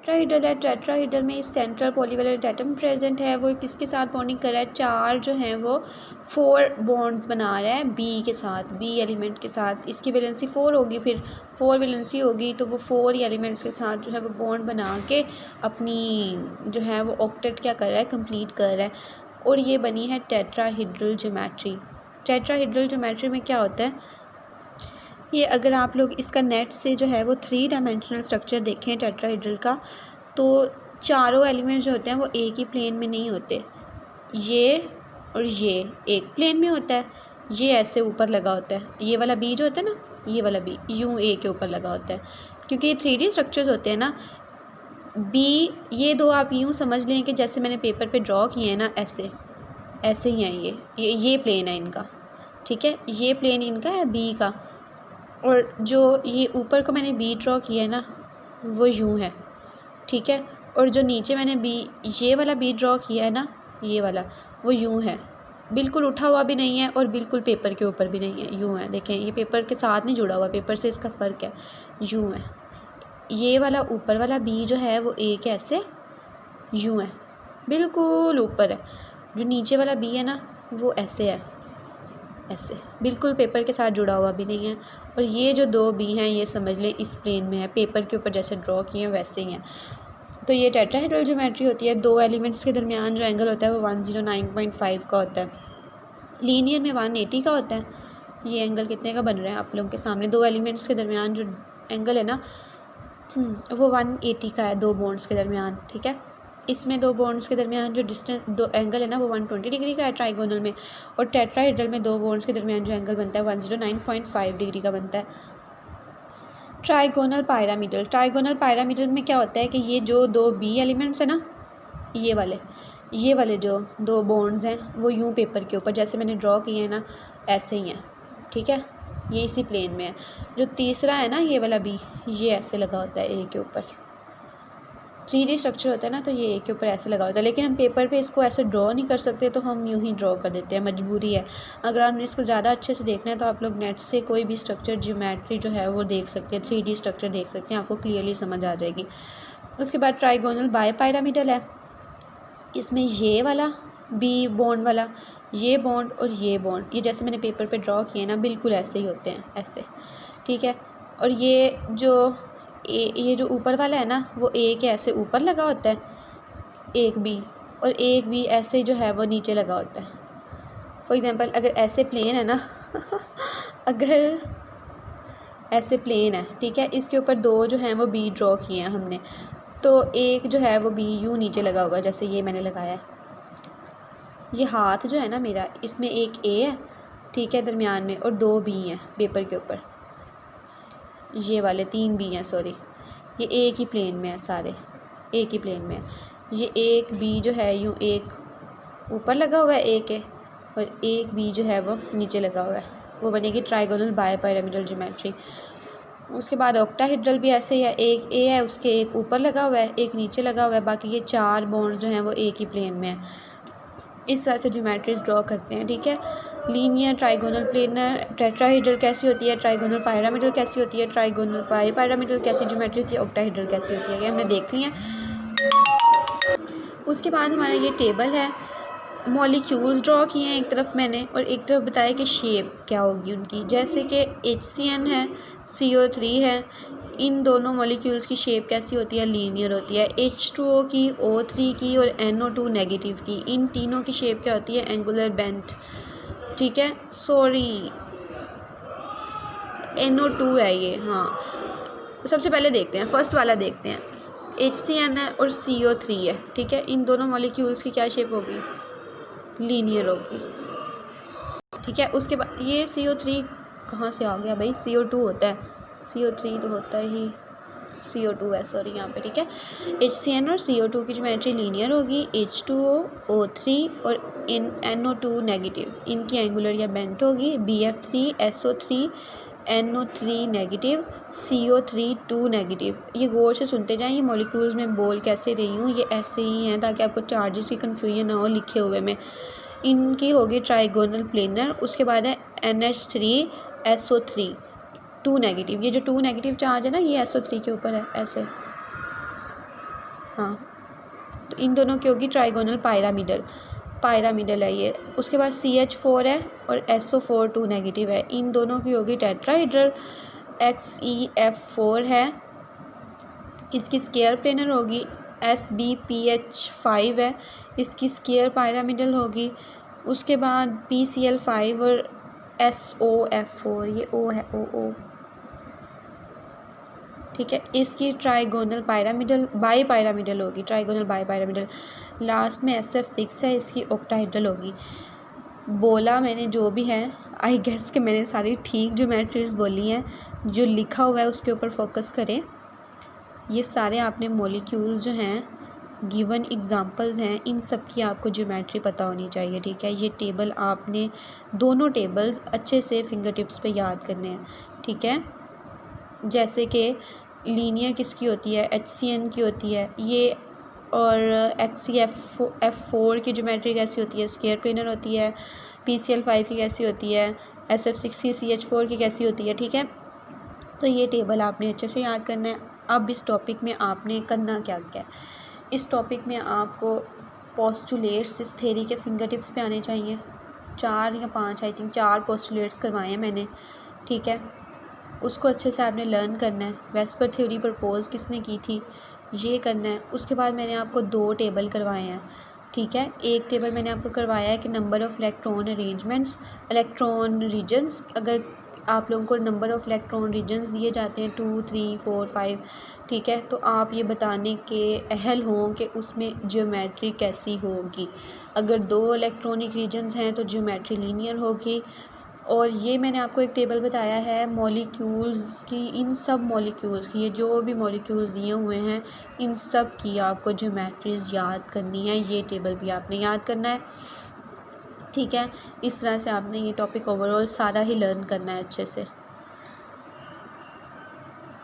Tetrahedral है, tetrahedral में central polyvalent atom present है। वो किसके साथ बॉन्डिंग कर रहा है, 4 जो हैं वो 4 बॉन्ड्स बना रहा है बी के साथ, बी एलिमेंट के साथ। इसकी वैलेंसी 4 होगी, फिर 4 वैलेंसी होगी तो वो 4 एलिमेंट्स के साथ जो है वो बॉन्ड बना के अपनी जो है वो ऑक्टेट क्या कर रहा है, कंप्लीट कर रहा है। और ये बनी है टेट्राहीड्रल ज्योमेट्री। टेट्राहीड्रल ज्योमेट्री में क्या होता है, ये अगर आप लोग इसका नेट से जो है वो 3 डायमेंशनल स्ट्रक्चर देखें टेट्राहीड्रल का, तो चारों एलिमेंट्स जो होते हैं वो एक ही प्लेन में नहीं होते। ये और ये एक प्लेन में होता है, ये ऐसे ऊपर लगा होता है, ये वाला बी जो होता है ना, ये वाला बी यूँ ए के ऊपर लगा होता है, क्योंकि ये 3D स्ट्रक्चर्स होते हैं ना। बी ये दो आप यूँ समझ लें कि जैसे मैंने पेपर पे ड्रॉ किए हैं ना, ऐसे ऐसे ही हैं ये प्लेन है इनका, ठीक है, ये प्लेन इनका है बी का। और जो ये ऊपर को मैंने बी ड्रॉ किया है ना, वो यूँ है, ठीक है। और जो नीचे मैंने बी ये वाला बी ड्रॉ किया है ना, ये वाला, वो यूँ है, बिल्कुल उठा हुआ भी नहीं है और बिल्कुल पेपर के ऊपर भी नहीं है, यूँ है। देखें ये पेपर के साथ नहीं जुड़ा हुआ, पेपर से इसका फ़र्क है, यूँ है। ये वाला ऊपर वाला बी जो है वो एक ऐसे यूँ है, बिल्कुल ऊपर है। जो नीचे वाला बी है ना, वो ऐसे है, ऐसे बिल्कुल पेपर के साथ जुड़ा हुआ भी नहीं है। और ये जो 2 बी हैं ये समझ लें इस प्लेन में है, पेपर के ऊपर जैसे ड्रॉ किए हैं वैसे ही हैं। तो ये टेट्राहीड्रल ज्योमेट्री होती है। 2 एलिमेंट्स के दरमियान जो एंगल होता है वो 109.5 का होता है, लीनियर में 180 का होता है। ये एंगल कितने का बन रहा है आप लोगों के सामने, 2 एलिमेंट्स के दरमियान जो एंगल है ना वो 180 का है, 2 बॉन्ड्स के दरमियान, ठीक है। इसमें 2 बॉन्ड्स के दरमियान जो डिस्टेंस 2 एंगल है ना वो 120 डिग्री का है ट्राइगोनल में, और टेट्राहीड्रल में 2 बॉन्ड्स के दरमियान जो एंगल बनता है 109.5 डिग्री का बनता है। ट्राइगोनल पायरामिडल, ट्राइगोनल पायरामिडल में क्या होता है कि ये जो 2 बी एलिमेंट्स है ना, ये वाले जो 2 बॉन्ड्स हैं वो यूँ पेपर के ऊपर जैसे मैंने ड्रॉ किए हैं ना, ऐसे ही हैं, ठीक है। ये इसी प्लेन में है। जो तीसरा है ना ये वाला बी, ये ऐसे लगा होता है ए के ऊपर, 3D स्ट्रक्चर होता है ना, तो ये ए के ऊपर ऐसे लगा होता है। लेकिन हम पेपर पे इसको ऐसे ड्रॉ नहीं कर सकते, तो हम यूँ ही ड्रॉ कर देते हैं, मजबूरी है। अगर आपने इसको ज़्यादा अच्छे से देखना है तो आप लोग नेट से कोई भी स्ट्रक्चर ज्योमेट्री जो है वो देख सकते हैं, 3D स्ट्रक्चर देख सकते हैं, आपको क्लियरली समझ आ जाएगी। उसके बाद ट्राइगोनल बायपायरामिडल है। इसमें ये वाला बी बॉन्ड वाला, ये बॉन्ड और ये बॉन्ड, ये जैसे मैंने पेपर पे ड्रॉ किए ना बिल्कुल ऐसे ही होते हैं, ऐसे, ठीक है। और ये जो ऊपर वाला है ना वो ए के ऐसे ऊपर लगा होता है, एक बी, और एक बी ऐसे जो है वो नीचे लगा होता है। फॉर एग्ज़ाम्पल अगर ऐसे प्लेन है ना अगर ऐसे प्लेन है, ठीक है, इसके ऊपर 2 जो हैं वो बी ड्रॉ किए हैं हमने, तो एक जो है वो बी यूँ नीचे लगा होगा जैसे ये मैंने लगाया है। ये हाथ जो है ना मेरा, इसमें एक ए है, ठीक है, दरमियान में, और 2 बी हैं पेपर के ऊपर, ये वाले 3 बी हैं, सॉरी, ये एक ही प्लेन में है, सारे एक ही प्लेन में है। ये एक बी जो है यूँ एक ऊपर लगा हुआ है ए के, और एक बी जो है वो नीचे लगा हुआ है, वो बनेगी ट्राइगोनल बायपायरामिडल ज्योमेट्री। उसके बाद ऑक्टाहीड्रल भी ऐसे ही है, एक ए है, उसके एक ऊपर लगा हुआ है, एक नीचे लगा हुआ है, बाकी ये 4 बॉन्ड जो हैं वो एक ही प्लेन में है। इस तरह से ज्योमेट्रीज ड्रॉ करते हैं, ठीक है। लीनियर, ट्राइगोनल, प्लेनर, टेट्राहीड्रल कैसी होती है, ट्राइगोनल पायरामिडल कैसी होती है, ट्राइगोनल बायपायरामिडल कैसी ज्योमेट्री होती है, ऑक्टाहीड्रल कैसी होती है, ये हमने देख लिया है। उसके बाद हमारा ये टेबल है, मॉलिक्यूल्स ड्रॉ किए हैं एक तरफ मैंने, और एक तरफ बताया कि शेप क्या होगी उनकी, जैसे कि HCN है, CO3 है, इन दोनों मॉलिक्यूल्स की शेप कैसी होती है, लीनियर होती है। H2O की, O3 की और NO2 नेगेटिव की, इन तीनों की शेप क्या होती है, एंगुलर बेंट, ठीक है, सॉरी NO2 है ये, हाँ। सबसे पहले देखते हैं, फर्स्ट वाला देखते हैं, HCN है और CO3 है, ठीक है, इन दोनों मॉलिक्यूल्स की क्या शेप होगी, लीनियर होगी, ठीक है। उसके बाद ये CO3 कहाँ से आ गया भाई, CO2 होता है, CO3 तो होता ही CO2 है, सॉरी यहाँ पे, ठीक है। HCN और CO2 की ज्योमेट्री लीनियर होगी, H2O, O3 और NO2 नेगेटिव, इनकी एंगुलर या बेंट होगी, BF3, SO3, NO3 negative, CO3 2 negative. ये गौर से सुनते जाएं, ये मॉलिक्यूल्स में बोल कैसे रही हूँ, ये ऐसे ही हैं ताकि आपको चार्जेस की कन्फ्यूजन ना हो लिखे हुए में। इनकी होगी ट्राइगोनल प्लेनर। उसके बाद है NH3, SO3 2 नेगेटिव, ये जो 2 नेगेटिव चार्ज है ना ये SO3 के ऊपर है, ऐसे हाँ, तो इन दोनों की होगी ट्राइगोनल पायरामिडल है ये। उसके बाद CH4 है और SO4 2 नेगेटिव है, इन दोनों की होगी टेट्राहेड्रल। XeF4 है, इसकी स्केयर प्लेनर होगी। SbPH5 है, इसकी स्केयर पायरामिडल होगी। उसके बाद PCl5 और SOF4, ये O है, OO, ठीक है, इसकी ट्राइगोनल बाई पायरामिडल होगी, ट्राइगोनल बाई पायरामिडल। लास्ट में SF6 है, इसकी ऑक्टाहेड्रल होगी। बोला मैंने जो भी है, आई गेस कि मैंने सारी ठीक ज्योमेट्रीज बोली हैं। जो लिखा हुआ है उसके ऊपर फोकस करें। ये सारे आपने मॉलिक्यूल्स जो हैं, गिवन एग्जांपल्स हैं, इन सब की आपको ज्योमेट्री पता होनी चाहिए, ठीक है। ये टेबल आपने दोनों टेबल्स अच्छे से फिंगर टिप्स पे याद करने हैं, ठीक है। जैसे कि लीनियर किसकी होती है, HCN की होती है ये, और XeF4 की ज्योमेट्री कैसी होती है, स्केयर प्लेनर होती है। PCl5 की कैसी होती है, SF6 की, CH4 की कैसी होती है, ठीक है। तो ये टेबल आपने अच्छे से याद करना है। अब इस टॉपिक में आपने करना क्या क्या है, इस टॉपिक में आपको पोस्टुलेट्स इस थ्योरी के फिंगर टिप्स पे आने चाहिए। 4 या 5, आई थिंक 4 पोस्टुलेट्स करवाए हैं मैंने, ठीक है। उसको अच्छे से आपने लर्न करना है। वेस्पर थ्योरी प्रपोज किसने की थी, ये करना है। उसके बाद मैंने आपको 2 टेबल करवाए हैं, ठीक है। एक टेबल मैंने आपको करवाया है कि number of electron arrangements, electron regions. अगर आप लोगों को नंबर ऑफ़ इलेक्ट्रॉन रीजन्स दिए जाते हैं 2, 3, 4, 5, ठीक है, तो आप ये बताने के अहल हों कि उसमें ज्योमेट्री कैसी होगी। अगर 2 इलेक्ट्रॉनिक रीजन्स हैं तो ज्योमेट्री लीनियर होगी। और ये मैंने आपको एक टेबल बताया है मॉलिक्यूल्स की, इन सब मॉलिक्यूल्स की, ये जो भी मॉलिक्यूल्स दिए हुए हैं इन सब की आपको ज्योमेट्रीज याद करनी है। ये टेबल भी आपने याद करना है, ठीक है। इस तरह से आपने ये टॉपिक ओवरऑल सारा ही लर्न करना है अच्छे से।